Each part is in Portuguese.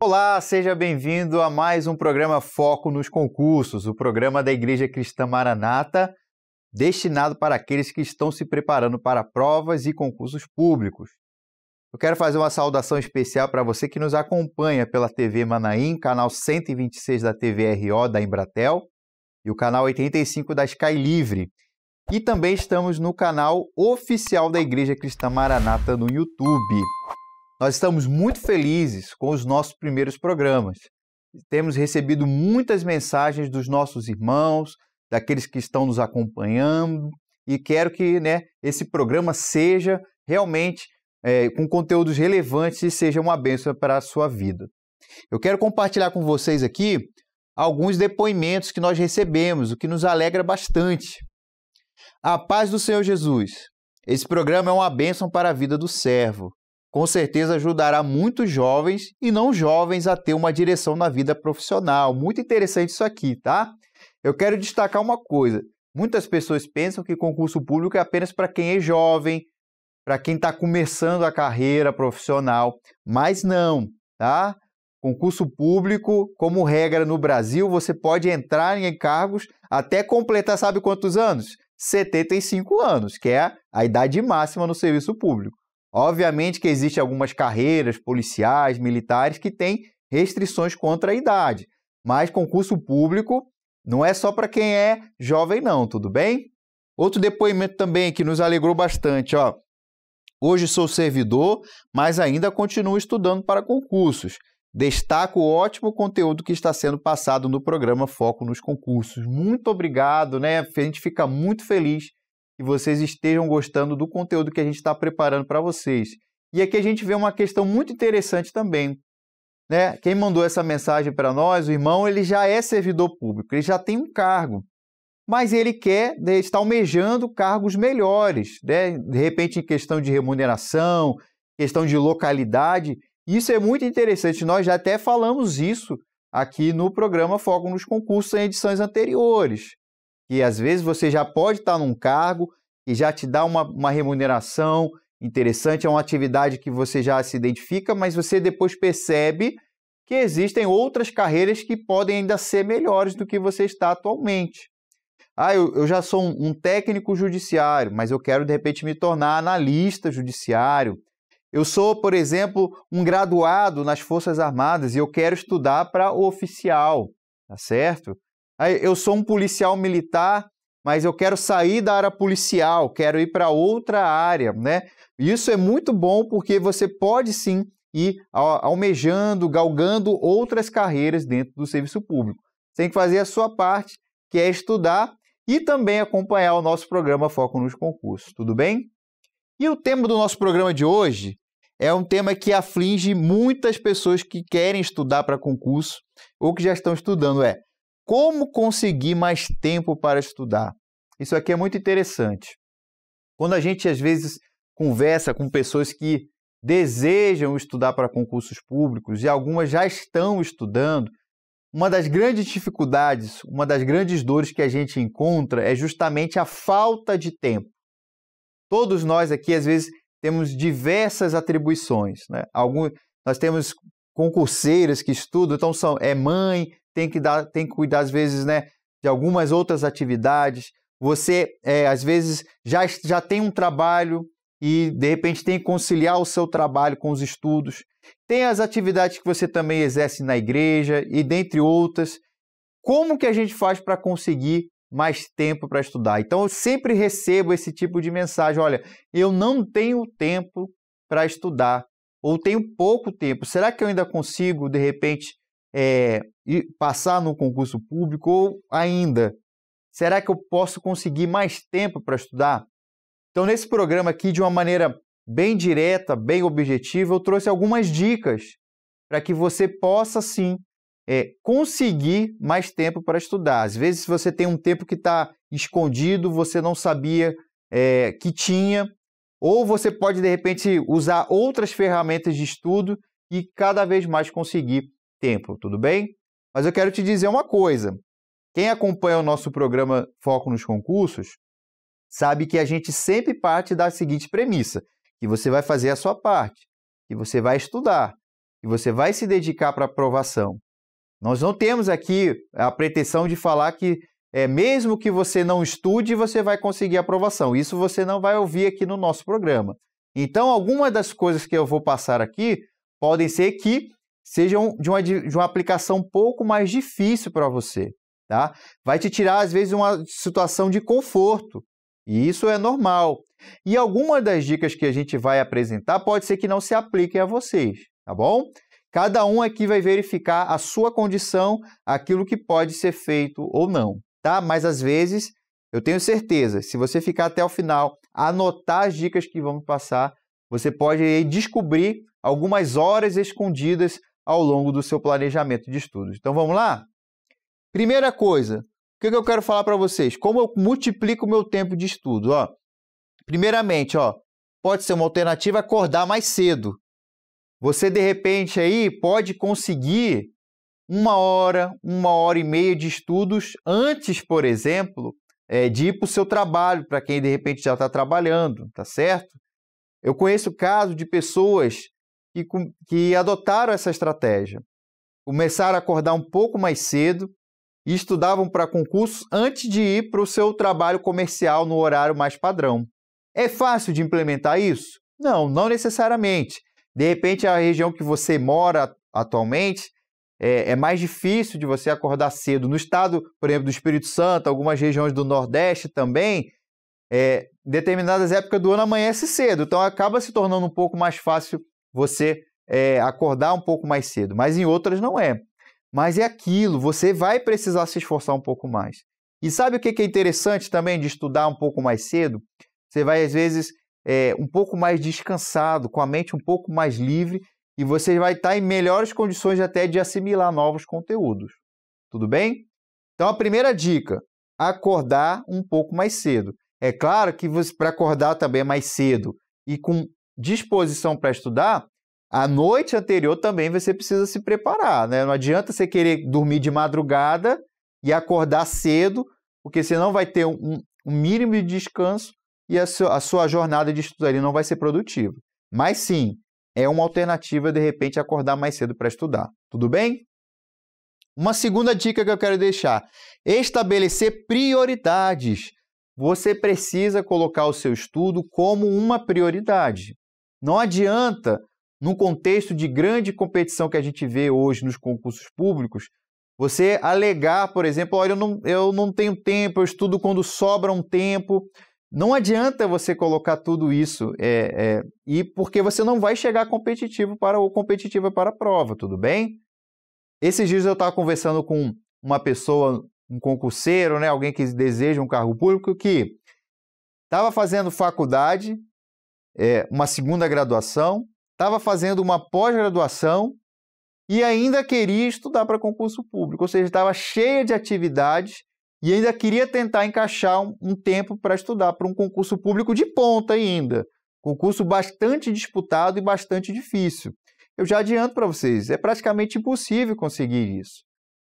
Olá, seja bem-vindo a mais um programa Foco nos Concursos, o programa da Igreja Cristã Maranata, destinado para aqueles que estão se preparando para provas e concursos públicos. Eu quero fazer uma saudação especial para você que nos acompanha pela TV Manaim, canal 126 da TV RO da Embratel e o canal 85 da Sky Livre. E também estamos no canal oficial da Igreja Cristã Maranata no YouTube. Nós estamos muito felizes com os nossos primeiros programas. Temos recebido muitas mensagens dos nossos irmãos, daqueles que estão nos acompanhando, e quero que esse programa seja realmente com conteúdos relevantes e seja uma bênção para a sua vida. Eu quero compartilhar com vocês aqui alguns depoimentos que nós recebemos, o que nos alegra bastante. A paz do Senhor Jesus. Esse programa é uma bênção para a vida do servo. Com certeza ajudará muitos jovens e não jovens a ter uma direção na vida profissional. Muito interessante isso aqui, tá? Eu quero destacar uma coisa. Muitas pessoas pensam que concurso público é apenas para quem é jovem, para quem está começando a carreira profissional. Mas não, tá? Concurso público, como regra no Brasil, você pode entrar em cargos até completar, sabe quantos anos? 75 anos, que é a idade máxima no serviço público. Obviamente que existem algumas carreiras policiais, militares, que têm restrições contra a idade. Mas concurso público não é só para quem é jovem não, tudo bem? Outro depoimento também que nos alegrou bastante, ó. Hoje sou servidor, mas ainda continuo estudando para concursos. Destaco o ótimo conteúdo que está sendo passado no programa Foco nos Concursos. Muito obrigado, né? A gente fica muito feliz que vocês estejam gostando do conteúdo que a gente está preparando para vocês. E aqui a gente vê uma questão muito interessante também, né? Quem mandou essa mensagem para nós, o irmão, ele já é servidor público, ele já tem um cargo, mas ele quer, está almejando cargos melhores, né? De repente em questão de remuneração, questão de localidade. Isso é muito interessante, nós já até falamos isso aqui no programa Foco nos Concursos em edições anteriores. Que às vezes você já pode estar num cargo e já te dá uma remuneração interessante, é uma atividade que você já se identifica, mas você depois percebe que existem outras carreiras que podem ainda ser melhores do que você está atualmente. Eu já sou um técnico judiciário, mas eu quero de repente me tornar analista judiciário. Eu sou, por exemplo, um graduado nas Forças Armadas e eu quero estudar para oficial, tá certo? Eu sou um policial militar, mas eu quero sair da área policial, quero ir para outra área, né? Isso é muito bom porque você pode sim ir almejando, galgando outras carreiras dentro do serviço público. Você tem que fazer a sua parte, que é estudar e também acompanhar o nosso programa Foco nos Concursos, tudo bem? E o tema do nosso programa de hoje é um tema que aflige muitas pessoas que querem estudar para concurso ou que já estão estudando, como conseguir mais tempo para estudar? Isso aqui é muito interessante. Quando a gente, às vezes, conversa com pessoas que desejam estudar para concursos públicos e algumas já estão estudando, uma das grandes dificuldades, uma das grandes dores que a gente encontra é justamente a falta de tempo. Todos nós aqui, às vezes, temos diversas atribuições, né? Nós temos concurseiras que estudam, então é mãe, tem que cuidar, às vezes, né, de algumas outras atividades. Você, às vezes, já tem um trabalho e, de repente, tem que conciliar o seu trabalho com os estudos. Tem as atividades que você também exerce na igreja e, dentre outras. Como que a gente faz para conseguir mais tempo para estudar? Então, eu sempre recebo esse tipo de mensagem. Olha, eu não tenho tempo para estudar ou tenho pouco tempo. Será que eu ainda consigo, de repente, passar no concurso público ou ainda, será que eu posso conseguir mais tempo para estudar? Então, nesse programa aqui, de uma maneira bem direta, bem objetiva, eu trouxe algumas dicas para que você possa, sim, conseguir mais tempo para estudar. Às vezes, você tem um tempo que está escondido, você não sabia que tinha, ou você pode, de repente, usar outras ferramentas de estudo e cada vez mais conseguir tempo, tudo bem? Mas eu quero te dizer uma coisa. Quem acompanha o nosso programa Foco nos Concursos sabe que a gente sempre parte da seguinte premissa, que você vai fazer a sua parte, que você vai estudar. e você vai se dedicar para a aprovação. Nós não temos aqui a pretensão de falar que mesmo que você não estude, você vai conseguir aprovação. Isso você não vai ouvir aqui no nosso programa. Então, algumas das coisas que eu vou passar aqui podem ser que sejam de uma aplicação um pouco mais difícil para você, tá? Vai te tirar, às vezes, uma situação de conforto, e isso é normal. E algumas das dicas que a gente vai apresentar pode ser que não se apliquem a vocês, tá bom? Cada um aqui vai verificar a sua condição, aquilo que pode ser feito ou não, tá? Mas, às vezes, eu tenho certeza, se você ficar até o final, anotar as dicas que vamos passar, você pode aí descobrir algumas horas escondidas ao longo do seu planejamento de estudos. Então, vamos lá? Primeira coisa, o que eu quero falar para vocês? Como eu multiplico o meu tempo de estudo? Primeiramente, pode ser uma alternativa acordar mais cedo. Você, de repente, aí pode conseguir 1 hora, 1 hora e meia de estudos antes, por exemplo, de ir para o seu trabalho, para quem, de repente, já está trabalhando, tá certo? Eu conheço casos de pessoas que adotaram essa estratégia. Começaram a acordar um pouco mais cedo e estudavam para concursos antes de ir para o seu trabalho comercial no horário mais padrão. É fácil de implementar isso? Não, não necessariamente. De repente, a região que você mora atualmente é mais difícil de você acordar cedo. No estado, por exemplo, do Espírito Santo, algumas regiões do Nordeste também, determinadas épocas do ano amanhece cedo. Então, acaba se tornando um pouco mais fácil você acordar um pouco mais cedo. Mas em outras não é. Mas é aquilo, você vai precisar se esforçar um pouco mais. E sabe o que é interessante também de estudar um pouco mais cedo? Você vai, às vezes, um pouco mais descansado, com a mente um pouco mais livre, e você vai estar em melhores condições até de assimilar novos conteúdos. Tudo bem? Então, a primeira dica, acordar um pouco mais cedo. É claro que para acordar também mais cedo e com disposição para estudar, a noite anterior também você precisa se preparar, né? Não adianta você querer dormir de madrugada e acordar cedo, porque você não vai ter um mínimo de descanso e a sua jornada de estudo ali não vai ser produtiva. Mas sim, é uma alternativa, de repente, acordar mais cedo para estudar. Tudo bem? Uma segunda dica que eu quero deixar: estabelecer prioridades. Você precisa colocar o seu estudo como uma prioridade. Não adianta, num contexto de grande competição que a gente vê hoje nos concursos públicos, você alegar, por exemplo, olha, eu não tenho tempo, eu estudo quando sobra um tempo. Não adianta você colocar tudo isso, e porque você não vai chegar competitiva para a prova, tudo bem? Esses dias eu estava conversando com uma pessoa, um concurseiro, né, alguém que deseja um cargo público, que estava fazendo faculdade, uma segunda graduação, estava fazendo uma pós-graduação e ainda queria estudar para concurso público, ou seja, estava cheia de atividades e ainda queria tentar encaixar um tempo para estudar para um concurso público de ponta ainda. Concurso bastante disputado e bastante difícil. Eu já adianto para vocês, é praticamente impossível conseguir isso.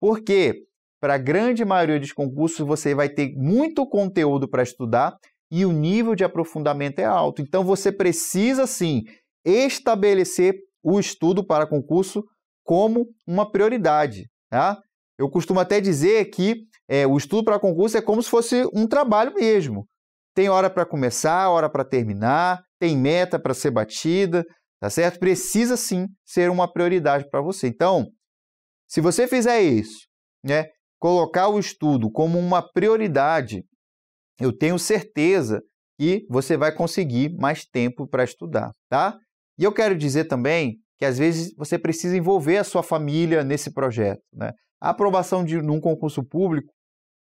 Por quê? Para a grande maioria dos concursos, você vai ter muito conteúdo para estudar e o nível de aprofundamento é alto. Então, você precisa, sim, estabelecer o estudo para concurso como uma prioridade, tá? Eu costumo até dizer que o estudo para concurso é como se fosse um trabalho mesmo. Tem hora para começar, hora para terminar, tem meta para ser batida, tá certo? Precisa, sim, ser uma prioridade para você. Então, se você fizer isso, né, colocar o estudo como uma prioridade, eu tenho certeza que você vai conseguir mais tempo para estudar, tá? E eu quero dizer também que, às vezes, você precisa envolver a sua família nesse projeto, né? A aprovação num concurso público,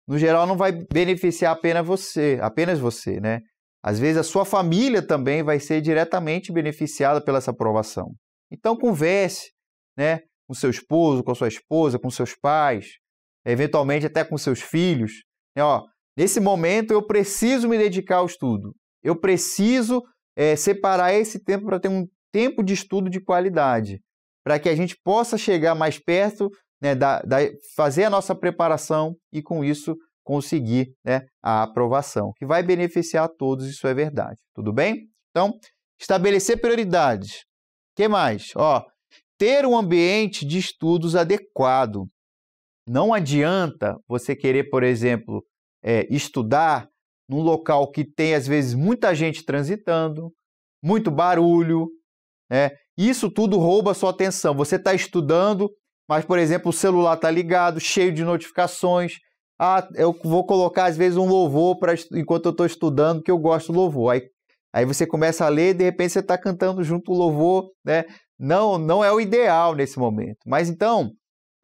no geral, não vai beneficiar apenas você, né? Às vezes, a sua família também vai ser diretamente beneficiada pela essa aprovação. Então, converse, né, com seu esposo, com a sua esposa, com seus pais, eventualmente até com seus filhos. Nesse momento, eu preciso me dedicar ao estudo. Eu preciso separar esse tempo para ter um tempo de estudo de qualidade, para que a gente possa chegar mais perto, né, fazer a nossa preparação e, com isso, conseguir, né, a aprovação, que vai beneficiar a todos, isso é verdade. Tudo bem? Então, estabelecer prioridades. O que mais? ter um ambiente de estudos adequado. Não adianta você querer, por exemplo, estudar num local que tem, às vezes, muita gente transitando, muito barulho, né? Isso tudo rouba a sua atenção. Você está estudando, mas, por exemplo, o celular está ligado, cheio de notificações. Ah, eu vou colocar, às vezes, um louvor enquanto eu estou estudando, que eu gosto do louvor. Aí você começa a ler e, de repente, você está cantando junto o louvor, né? Não é o ideal nesse momento. Mas, então,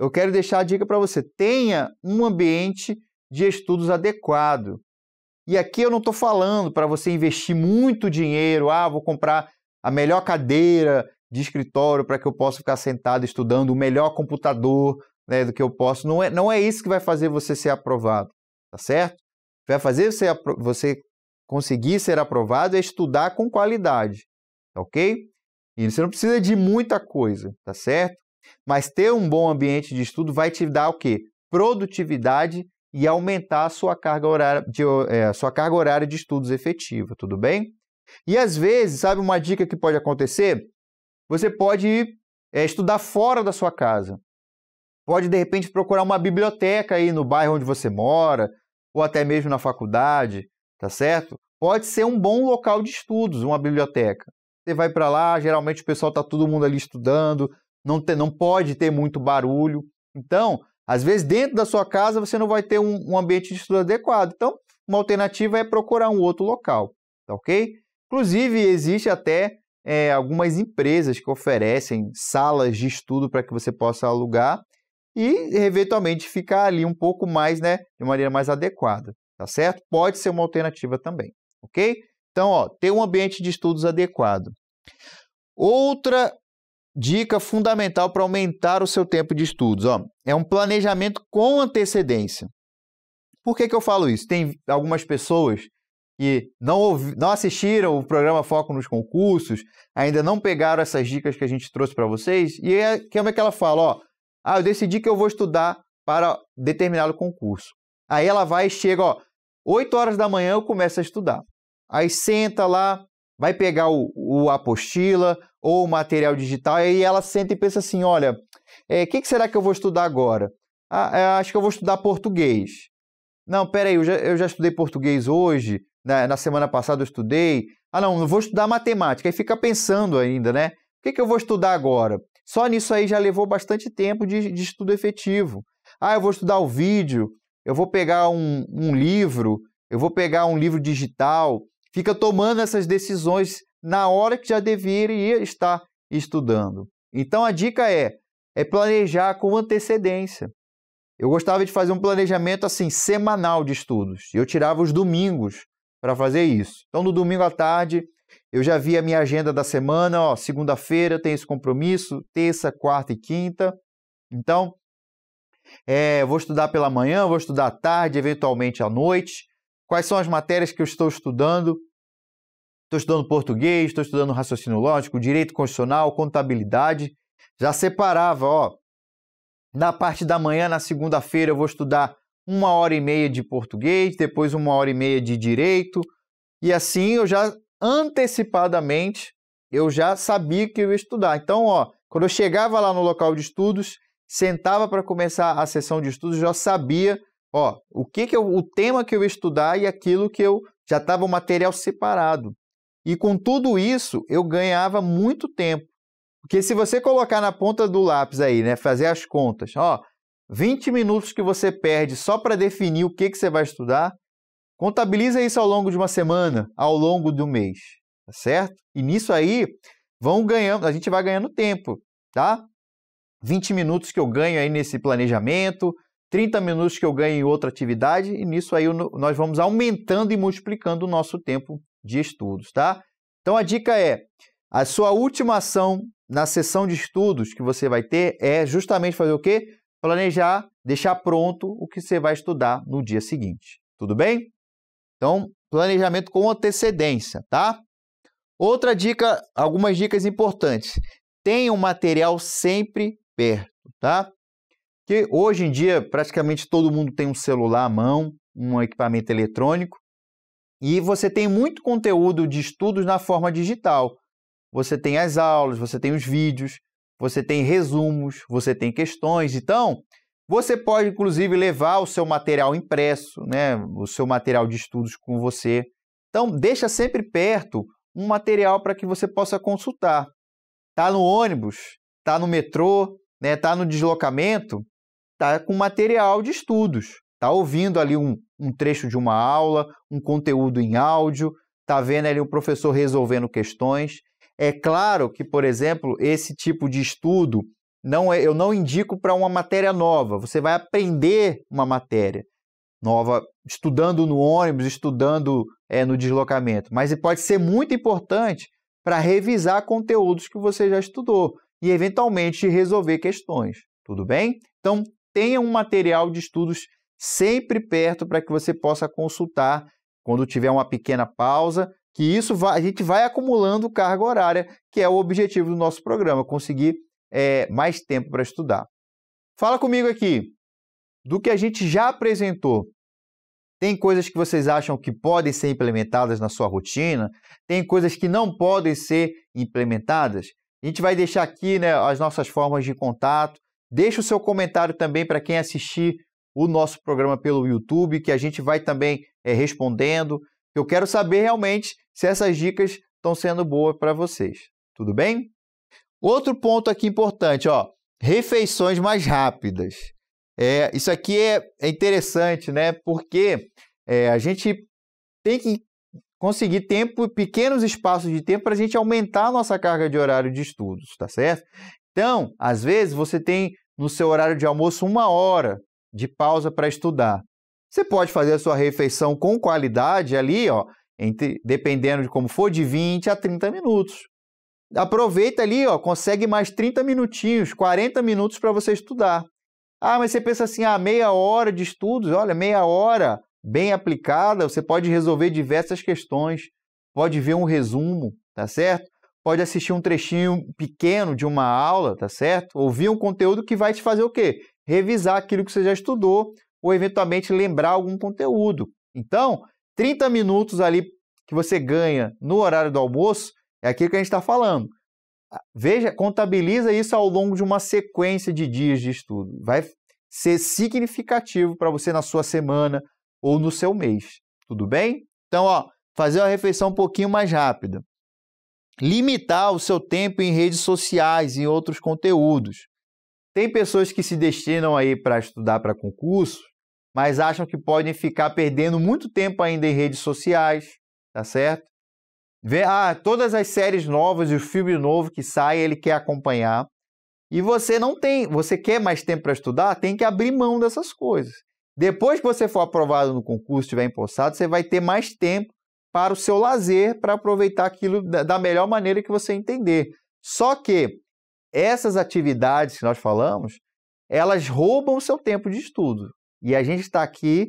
eu quero deixar a dica para você. Tenha um ambiente de estudos adequado. E aqui eu não estou falando para você investir muito dinheiro. Ah, vou comprar a melhor cadeira de escritório para que eu possa ficar sentado estudando, o melhor computador, né, do que eu posso. Não é isso que vai fazer você ser aprovado, tá certo? Vai fazer você conseguir ser aprovado é estudar com qualidade, tá ok? E você não precisa de muita coisa, tá certo? Mas ter um bom ambiente de estudo vai te dar o quê? Produtividade e aumentar a sua carga horária de estudos efetiva, tudo bem? E às vezes, sabe uma dica que pode acontecer? Você pode ir estudar fora da sua casa. Pode, de repente, procurar uma biblioteca aí no bairro onde você mora, ou até mesmo na faculdade, tá certo? Pode ser um bom local de estudos, uma biblioteca. Você vai para lá, geralmente o pessoal está todo mundo ali estudando, não pode ter muito barulho. Então, às vezes, dentro da sua casa, você não vai ter um ambiente de estudo adequado. Então, uma alternativa é procurar um outro local, tá ok? Inclusive, existe até algumas empresas que oferecem salas de estudo para que você possa alugar e, eventualmente, ficar ali um pouco mais, né, de maneira mais adequada, tá certo? Pode ser uma alternativa também, ok? Então, ter um ambiente de estudos adequado. Outra dica fundamental para aumentar o seu tempo de estudos, é um planejamento com antecedência. Por que eu falo isso? Tem algumas pessoas que não assistiram o programa Foco nos Concursos, ainda não pegaram essas dicas que a gente trouxe para vocês, e como é que ela fala? Eu decidi que eu vou estudar para determinado concurso. Aí ela vai e chega, 8 horas da manhã eu começo a estudar. Aí senta lá, vai pegar o apostila ou o material digital, e aí ela senta e pensa assim, olha, o que será que eu vou estudar agora? Acho que eu vou estudar português. Não, peraí, eu já estudei português hoje, na semana passada eu estudei. Não vou estudar matemática. Aí fica pensando ainda, né? O que eu vou estudar agora? Só nisso aí já levou bastante tempo de estudo efetivo. Eu vou estudar o vídeo, eu vou pegar um livro, eu vou pegar um livro digital. Fica tomando essas decisões na hora que já deveria estar estudando. Então, a dica é planejar com antecedência. Eu gostava de fazer um planejamento assim semanal de estudos. Eu tirava os domingos para fazer isso. Então, no domingo à tarde, eu já via a minha agenda da semana. Segunda-feira tem esse compromisso, terça, quarta e quinta. Então, vou estudar pela manhã, vou estudar à tarde, eventualmente à noite. Quais são as matérias que eu estou estudando? Estou estudando português, estou estudando raciocínio lógico, direito constitucional, contabilidade. Já separava, na parte da manhã, na segunda-feira, eu vou estudar 1h30 de português, depois 1h30 de direito. E assim, eu já antecipadamente, eu já sabia que eu ia estudar. Então, quando eu chegava lá no local de estudos, sentava para começar a sessão de estudos, já sabia o tema que eu ia estudar e aquilo que eu já estava o material separado. E com tudo isso, eu ganhava muito tempo. Porque se você colocar na ponta do lápis aí, né, fazer as contas, 20 minutos que você perde só para definir o que você vai estudar, contabiliza isso ao longo de uma semana, ao longo do mês, tá certo? E nisso aí, a gente vai ganhando tempo, tá? 20 minutos que eu ganho aí nesse planejamento, 30 minutos que eu ganho em outra atividade, e nisso aí nós vamos aumentando e multiplicando o nosso tempo de estudos, tá? Então a dica é, a sua última ação na sessão de estudos que você vai ter é justamente fazer o quê? Planejar, deixar pronto o que você vai estudar no dia seguinte, tudo bem? Então, planejamento com antecedência, tá? Outra dica, algumas dicas importantes. Tenha um material sempre perto, tá? Porque hoje em dia, praticamente todo mundo tem um celular à mão, um equipamento eletrônico, e você tem muito conteúdo de estudos na forma digital. Você tem as aulas, você tem os vídeos, você tem resumos, você tem questões. Então, você pode, inclusive, levar o seu material impresso, né, o seu material de estudos com você. Então, deixa sempre perto um material para que você possa consultar. Está no ônibus, está no metrô, né, está no deslocamento, está com material de estudos. Está ouvindo ali um trecho de uma aula, um conteúdo em áudio, está vendo ali o professor resolvendo questões. É claro que, por exemplo, esse tipo de estudo eu não indico para uma matéria nova. Você vai aprender uma matéria nova estudando no ônibus, estudando no deslocamento. Mas pode ser muito importante para revisar conteúdos que você já estudou e, eventualmente, resolver questões. Tudo bem? Então, tenha um material de estudos sempre perto para que você possa consultar quando tiver uma pequena pausa, que a gente vai acumulando carga horária, que é o objetivo do nosso programa, conseguir mais tempo para estudar. Fala comigo aqui, do que a gente já apresentou, tem coisas que vocês acham que podem ser implementadas na sua rotina? Tem coisas que não podem ser implementadas? A gente vai deixar aqui, né, as nossas formas de contato. Deixa o seu comentário também para quem assistir o nosso programa pelo YouTube, que a gente vai também respondendo. Eu quero saber realmente se essas dicas estão sendo boas para vocês. Tudo bem? Outro ponto aqui importante, ó, refeições mais rápidas. Isso aqui é interessante, né? Porque a gente tem que conseguir pequenos espaços de tempo para a gente aumentar a nossa carga de horário de estudos, tá certo? Então, às vezes, você tem no seu horário de almoço 1 hora de pausa para estudar. Você pode fazer a sua refeição com qualidade ali, ó, dependendo de como for, de 20 a 30 minutos. Aproveita ali, ó, consegue mais 30 minutinhos, 40 minutos para você estudar. Ah, mas você pensa assim, meia hora de estudos, olha, meia hora bem aplicada, você pode resolver diversas questões, pode ver um resumo, tá certo? Pode assistir um trechinho pequeno de uma aula, tá certo? Ouvir um conteúdo que vai te fazer o quê? Revisar aquilo que você já estudou ou eventualmente lembrar algum conteúdo. Então, 30 minutos ali que você ganha no horário do almoço é aquilo que a gente está falando. Veja, contabiliza isso ao longo de uma sequência de dias de estudo. Vai ser significativo para você na sua semana ou no seu mês. Tudo bem? Então, ó, fazer uma refeição um pouquinho mais rápida. Limitar o seu tempo em redes sociais e outros conteúdos. Tem pessoas que se destinam aí para estudar para concurso, mas acham que podem ficar perdendo muito tempo ainda em redes sociais, tá certo? Vê, todas as séries novas e o filme novo que sai, ele quer acompanhar. E você não tem, você quer mais tempo para estudar, tem que abrir mão dessas coisas. Depois que você for aprovado no concurso, estiver empossado, você vai ter mais tempo para o seu lazer, para aproveitar aquilo da melhor maneira que você entender. Só que essas atividades que nós falamos, elas roubam o seu tempo de estudo. E a gente está aqui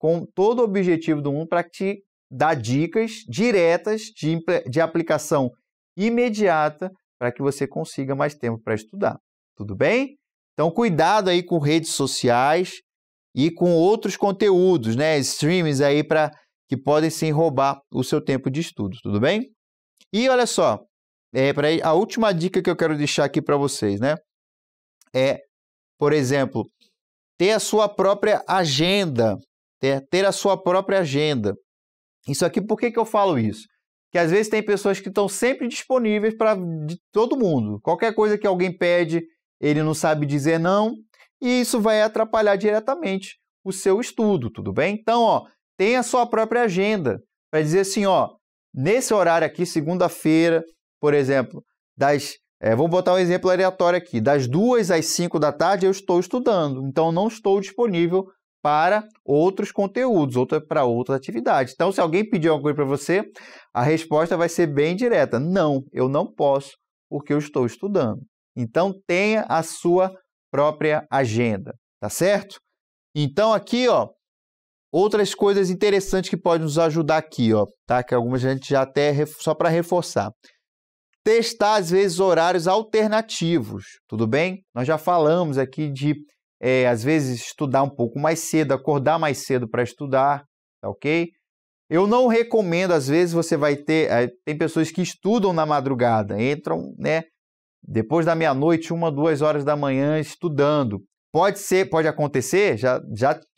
com todo o objetivo do mundo para te dar dicas diretas de aplicação imediata para que você consiga mais tempo para estudar. Tudo bem? Então, cuidado aí com redes sociais e com outros conteúdos, né? Streams aí que podem sim roubar o seu tempo de estudo. Tudo bem? E olha só, a última dica que eu quero deixar aqui para vocês, né? Por exemplo, ter a sua própria agenda. Ter a sua própria agenda. Isso aqui, por que eu falo isso? Que às vezes tem pessoas que estão sempre disponíveis para todo mundo. Qualquer coisa que alguém pede, ele não sabe dizer não, e isso vai atrapalhar diretamente o seu estudo, tudo bem? Então, ó, tenha a sua própria agenda para dizer assim, ó, nesse horário aqui, segunda-feira, por exemplo, vamos botar um exemplo aleatório aqui, das 2 às 5 da tarde eu estou estudando, então não estou disponível para outros conteúdos, para outras atividades. Então, se alguém pedir alguma coisa para você, a resposta vai ser bem direta. Não, eu não posso, porque eu estou estudando. Então, tenha a sua própria agenda, tá certo? Então, aqui, ó, outras coisas interessantes que podem nos ajudar aqui, ó, tá? Que algumas a gente já até, só para reforçar. Testar, às vezes, horários alternativos, tudo bem? Nós já falamos aqui de às vezes, estudar um pouco mais cedo, acordar mais cedo para estudar, tá ok? Eu não recomendo, às vezes, você vai ter... tem pessoas que estudam na madrugada, entram, né, depois da meia-noite, 1, 2 horas da manhã, estudando. Pode acontecer, já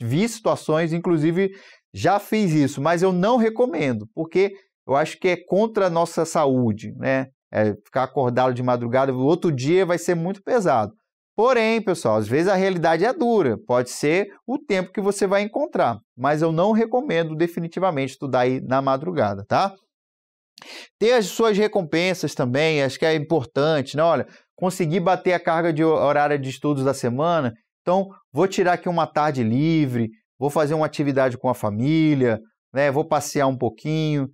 vi situações, inclusive já fiz isso, mas eu não recomendo, porque eu acho que é contra a nossa saúde, né? Ficar acordado de madrugada, o outro dia vai ser muito pesado. Porém, pessoal, às vezes a realidade é dura, pode ser o tempo que você vai encontrar, mas eu não recomendo definitivamente estudar aí na madrugada, tá? Ter as suas recompensas também, acho que é importante, né? Olha, conseguir bater a carga de horária de estudos da semana, então vou tirar aqui uma tarde livre, vou fazer uma atividade com a família, né? Vou passear um pouquinho,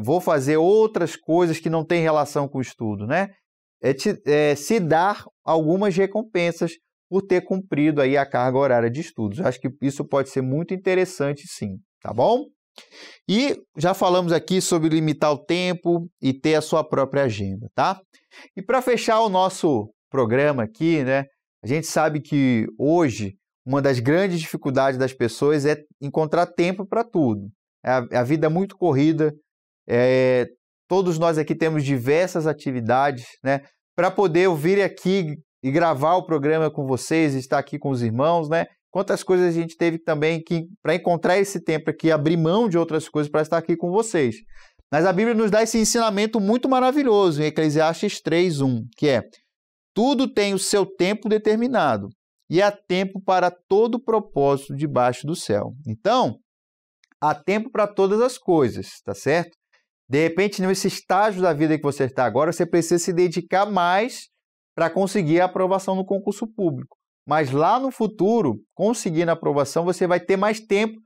vou fazer outras coisas que não têm relação com o estudo, né? Se dar algumas recompensas por ter cumprido aí a carga horária de estudos. Eu acho que isso pode ser muito interessante, sim, tá bom? E já falamos aqui sobre limitar o tempo e ter a sua própria agenda, tá? E para fechar o nosso programa aqui, né? A gente sabe que hoje uma das grandes dificuldades das pessoas é encontrar tempo para tudo. A vida é muito corrida, todos nós aqui temos diversas atividades, né? Para poder vir aqui e gravar o programa com vocês, estar aqui com os irmãos, né? Quantas coisas a gente teve também que, para encontrar esse tempo aqui, abrir mão de outras coisas para estar aqui com vocês. Mas a Bíblia nos dá esse ensinamento muito maravilhoso em Eclesiastes 3:1, que é: tudo tem o seu tempo determinado e há tempo para todo propósito debaixo do céu. Então, há tempo para todas as coisas, tá certo? De repente, nesse estágio da vida que você está agora, você precisa se dedicar mais para conseguir a aprovação no concurso público. Mas lá no futuro, conseguindo a aprovação, você vai ter mais tempo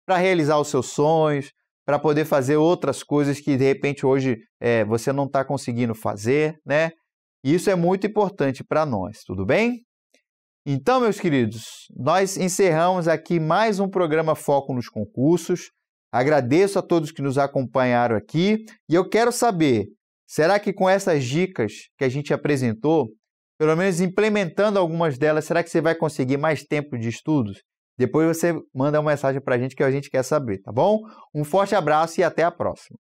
para realizar os seus sonhos, para poder fazer outras coisas que, de repente, hoje você não está conseguindo fazer, né? Isso é muito importante para nós, tudo bem? Então, meus queridos, nós encerramos aqui mais um programa Foco nos Concursos. Agradeço a todos que nos acompanharam aqui e eu quero saber, será que com essas dicas que a gente apresentou, pelo menos implementando algumas delas, será que você vai conseguir mais tempo de estudos? Depois você manda uma mensagem para a gente que a gente quer saber, tá bom? Um forte abraço e até a próxima.